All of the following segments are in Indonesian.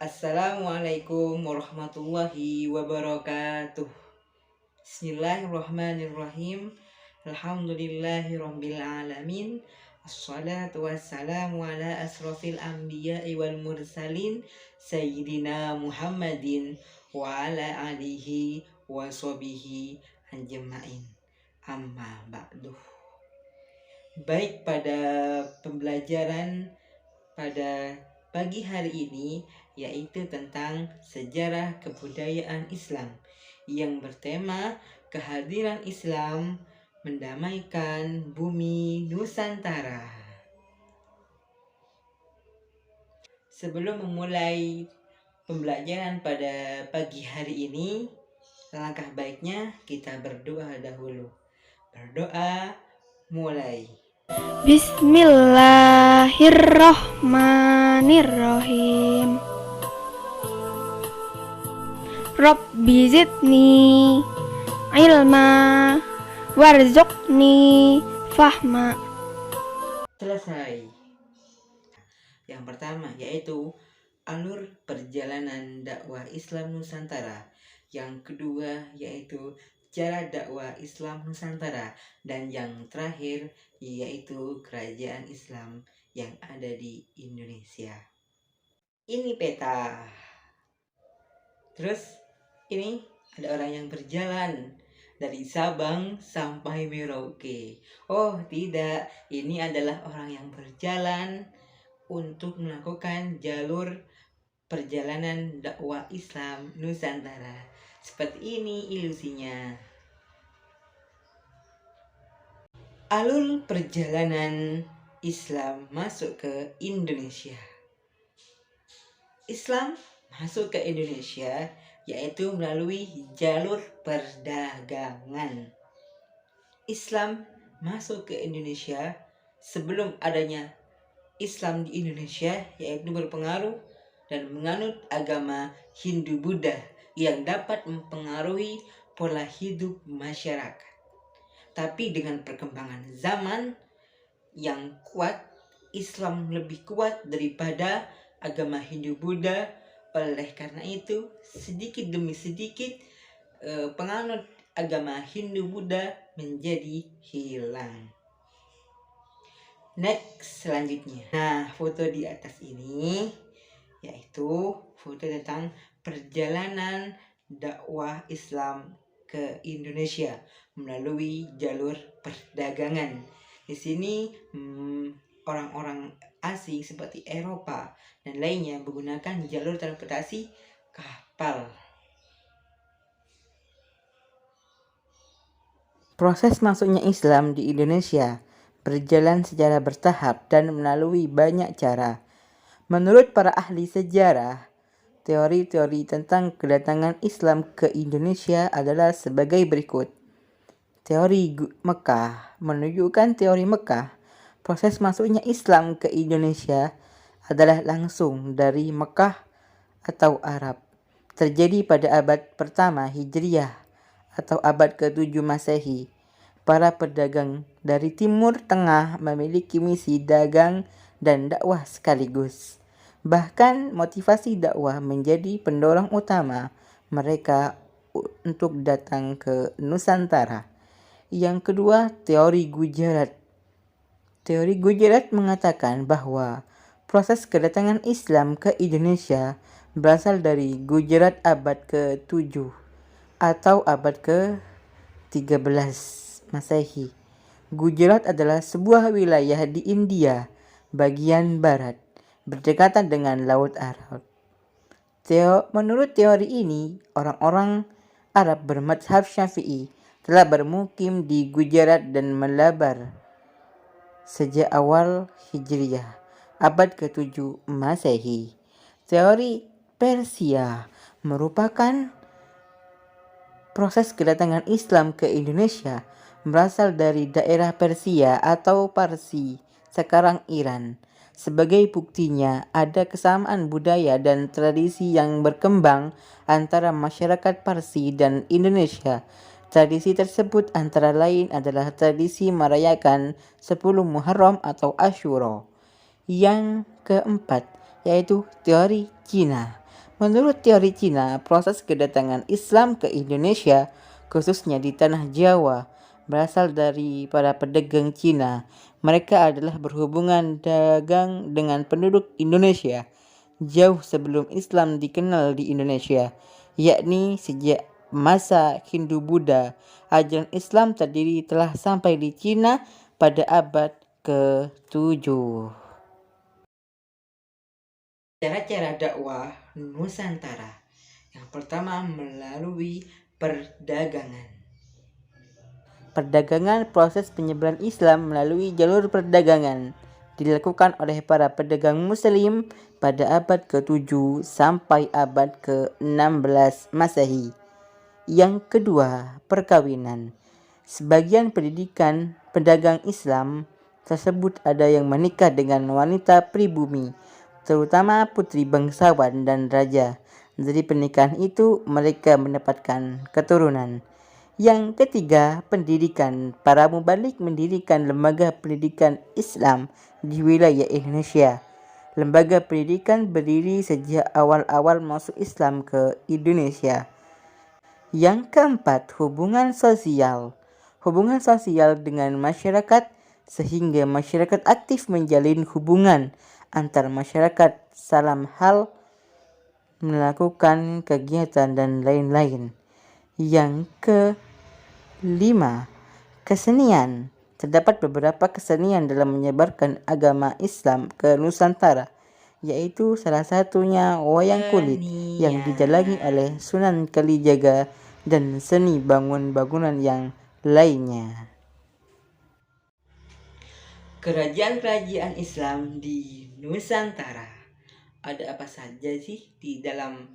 Assalamualaikum warahmatullahi wabarakatuh. Bismillahirrahmanirrahim. Alhamdulillahirabbil alamin. Assalatu wassalamu ala asrofil anbiya'i wal mursalin Sayyidina Muhammadin wa ala alihi wa sahbihi ajma'in. Amma ba'du. Baik, pada pembelajaran pada pagi hari ini yaitu tentang sejarah kebudayaan Islam yang bertema kehadiran Islam mendamaikan bumi Nusantara. Sebelum memulai pembelajaran pada pagi hari ini, langkah baiknya kita berdoa dahulu. Berdoa, mulai. Bismillahirrohmanirrohim. Rabbi zidni ilma warzuqni fahma. Selesai. Yang pertama yaitu alur perjalanan dakwah Islam Nusantara. Yang kedua yaitu cara dakwah Islam Nusantara. Dan yang terakhir yaitu kerajaan Islam yang ada di Indonesia. Ini peta. Terus ini ada orang yang berjalan dari Sabang sampai Merauke. Oh tidak, ini adalah orang yang berjalan untuk melakukan jalur perjalanan dakwah Islam Nusantara. Seperti ini ilusinya. Alur perjalanan Islam masuk ke Indonesia. Islam masuk ke Indonesia yaitu melalui jalur perdagangan. Islam masuk ke Indonesia sebelum adanya Islam di Indonesia, yaitu berpengaruh dan menganut agama Hindu-Buddha yang dapat mempengaruhi pola hidup masyarakat. Tapi dengan perkembangan zaman yang kuat, Islam lebih kuat daripada agama Hindu-Buddha. Oleh karena itu, sedikit demi sedikit penganut agama Hindu-Buddha menjadi hilang. Next, selanjutnya. Nah, foto di atas ini yaitu foto tentang perjalanan dakwah Islam ke Indonesia melalui jalur perdagangan. Di sini orang-orang asing seperti Eropa dan lainnya menggunakan jalur transportasi kapal. Proses masuknya Islam di Indonesia berjalan secara bertahap dan melalui banyak cara. Menurut para ahli sejarah, teori-teori tentang kedatangan Islam ke Indonesia adalah sebagai berikut. Teori Mekah menunjukkan teori Mekah. Proses masuknya Islam ke Indonesia adalah langsung dari Mekah atau Arab. Terjadi pada abad pertama Hijriah atau abad ke-7 Masehi. Para pedagang dari Timur Tengah memiliki misi dagang dan dakwah sekaligus. Bahkan motivasi dakwah menjadi pendorong utama mereka untuk datang ke Nusantara. Yang kedua, teori Gujarat. Teori Gujarat mengatakan bahwa proses kedatangan Islam ke Indonesia berasal dari Gujarat abad ke-7 atau abad ke-13 Masehi. Gujarat adalah sebuah wilayah di India bagian barat, berdekatan dengan Laut Arab. Menurut teori ini, orang-orang Arab bermadzhab Syafi'i telah bermukim di Gujarat dan melebar sejak awal Hijriah, abad ke-7 Masehi. Teori Persia merupakan proses kedatangan Islam ke Indonesia berasal dari daerah Persia atau Parsi, sekarang Iran. Sebagai buktinya, ada kesamaan budaya dan tradisi yang berkembang antara masyarakat Parsi dan Indonesia. Tradisi tersebut antara lain adalah tradisi merayakan 10 Muharram atau Asyura. Yang keempat, yaitu teori Cina. Menurut teori Cina, proses kedatangan Islam ke Indonesia, khususnya di tanah Jawa, berasal dari para pedagang Cina. Mereka adalah berhubungan dagang dengan penduduk Indonesia jauh sebelum Islam dikenal di Indonesia, yakni sejak masa Hindu-Buddha. Ajaran Islam terdiri telah sampai di Cina pada abad ke-7. Cara-cara dakwah Nusantara. Yang pertama melalui perdagangan. Perdagangan, proses penyebaran Islam melalui jalur perdagangan dilakukan oleh para pedagang muslim pada abad ke-7 sampai abad ke-16 Masehi. Yang kedua, perkawinan. Sebagian pendidikan pedagang Islam tersebut ada yang menikah dengan wanita pribumi, terutama putri bangsawan dan raja. Dari pernikahan itu mereka mendapatkan keturunan. Yang ketiga, pendidikan. Para mubalik mendirikan lembaga pendidikan Islam di wilayah Indonesia. Lembaga pendidikan berdiri sejak awal-awal masuk Islam ke Indonesia. Yang keempat, hubungan sosial. Hubungan sosial dengan masyarakat sehingga masyarakat aktif menjalin hubungan antar masyarakat dalam hal melakukan kegiatan dan lain-lain. Yang kelima, kesenian. Terdapat beberapa kesenian dalam menyebarkan agama Islam ke Nusantara, yaitu salah satunya wayang kulit yang dijalani oleh Sunan Kalijaga dan seni bangunan-bangunan yang lainnya. Kerajaan-kerajaan Islam di Nusantara. Ada apa saja sih di dalam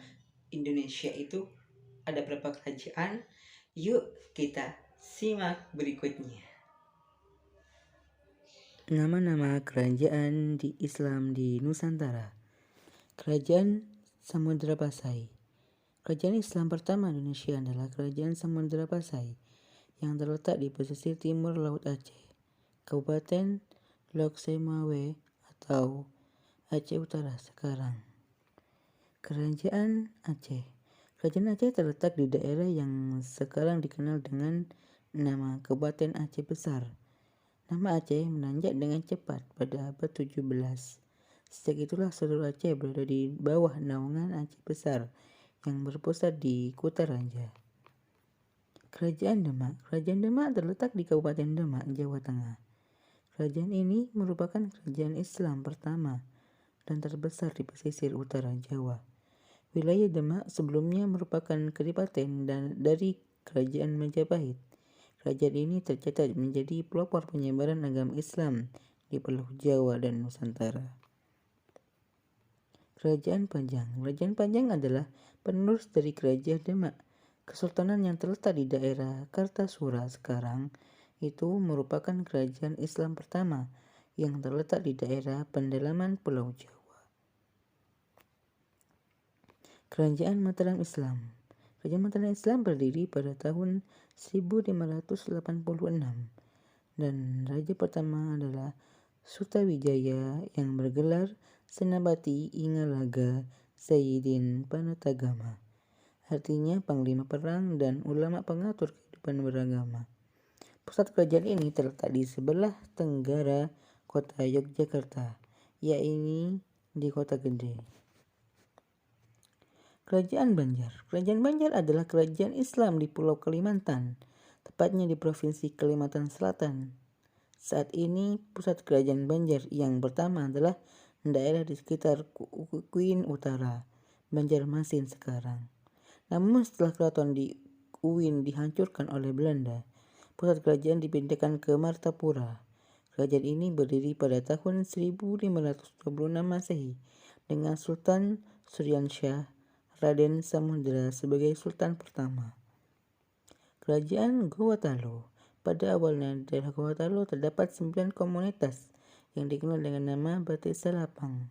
Indonesia itu? Ada berapa kerajaan? Yuk kita simak berikutnya. Nama-nama kerajaan di Islam di Nusantara. Kerajaan Samudra Pasai. Kerajaan Islam pertama Indonesia adalah Kerajaan Samudra Pasai yang terletak di pesisir timur Laut Aceh, Kabupaten Lok Semawe atau Aceh Utara sekarang. Kerajaan Aceh. Kerajaan Aceh terletak di daerah yang sekarang dikenal dengan nama Kabupaten Aceh Besar. Nama Aceh menanjak dengan cepat pada abad 17. Sejak itulah seluruh Aceh berada di bawah naungan Aceh Besar yang berpusat di Kutaraja. Kerajaan Demak. Kerajaan Demak terletak di Kabupaten Demak, Jawa Tengah. Kerajaan ini merupakan kerajaan Islam pertama dan terbesar di pesisir utara Jawa. Wilayah Demak sebelumnya merupakan kadipaten dari Kerajaan Majapahit. Kerajaan ini tercatat menjadi pelopor penyebaran agama Islam di Pulau Jawa dan Nusantara. Kerajaan Pajang. Kerajaan Pajang adalah penerus dari Kerajaan Demak. Kesultanan yang terletak di daerah Kartasura sekarang itu merupakan kerajaan Islam pertama yang terletak di daerah pendalaman Pulau Jawa. Kerajaan Mataram Islam. Kerajaan Mataram Islam berdiri pada tahun 1586 dan raja pertama adalah Sutawijaya yang bergelar Senapati Ingalaga Sayyidin Panatagama. Artinya panglima perang dan ulama pengatur kehidupan beragama. Pusat kerajaan ini terletak di sebelah tenggara kota Yogyakarta, yaitu di Kota Gede. Kerajaan Banjar. Kerajaan Banjar adalah kerajaan Islam di Pulau Kalimantan, tepatnya di Provinsi Kalimantan Selatan. Saat ini pusat kerajaan Banjar yang pertama adalah daerah di sekitar Kuin Utara, Banjarmasin sekarang. Namun setelah keraton di Kuin dihancurkan oleh Belanda, pusat kerajaan dipindahkan ke Martapura. Kerajaan ini berdiri pada tahun 1526 Masehi dengan Sultan Suryansyah Raden Samudera sebagai sultan pertama. Kerajaan Gowatalo. Pada awalnya di daerah Gowatalo terdapat 9 komunitas yang dikenal dengan nama Batik Salapang,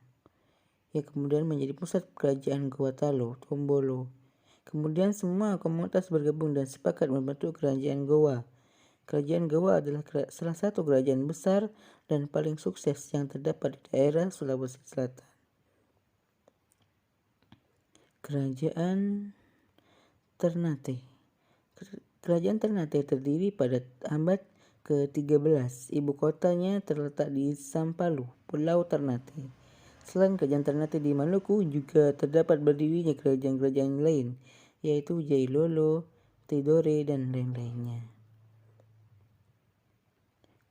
yang kemudian menjadi pusat kerajaan Gowatalo, Tombolo. Kemudian semua komunitas bergabung dan sepakat membentuk Kerajaan Gowa. Kerajaan Gowa adalah salah satu kerajaan besar dan paling sukses yang terdapat di daerah Sulawesi Selatan. Kerajaan Ternate. Kerajaan Ternate terdiri pada abad ke-13. Ibu kotanya terletak di Sampalu, Pulau Ternate. Selain kerajaan Ternate di Maluku, juga terdapat berdirinya kerajaan-kerajaan lain, yaitu Jailolo, Tidore, dan lain-lainnya.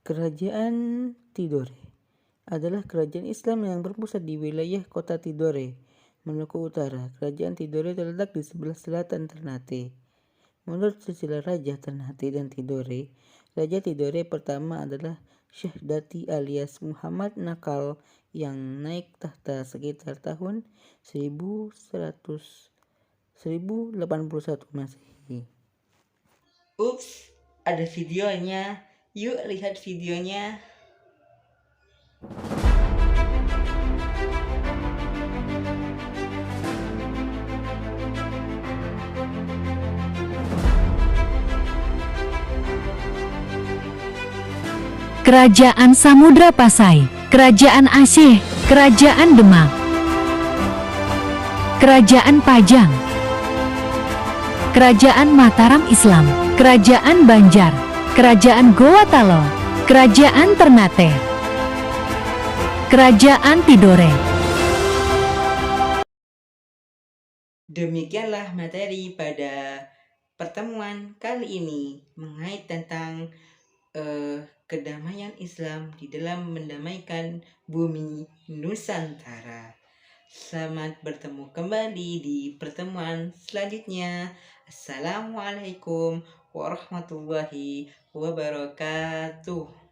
Kerajaan Tidore adalah kerajaan Islam yang berpusat di wilayah kota Tidore, Maluku Utara. Kerajaan Tidore terletak di sebelah selatan Ternate. Menurut silsilah Raja Ternate dan Tidore, Raja Tidore pertama adalah Syekh Dati alias Muhammad Nakal yang naik tahta sekitar tahun 1081 Masehi. Ups, ada videonya. Yuk lihat videonya. Kerajaan Samudra Pasai, Kerajaan Aceh, Kerajaan Demak, Kerajaan Pajang, Kerajaan Mataram Islam, Kerajaan Banjar, Kerajaan Goa Talo, Kerajaan Ternate, Kerajaan Tidore. Demikianlah materi pada pertemuan kali ini mengait tentang kedamaian Islam di dalam mendamaikan bumi Nusantara. Selamat bertemu kembali di pertemuan selanjutnya. Assalamualaikum warahmatullahi wabarakatuh.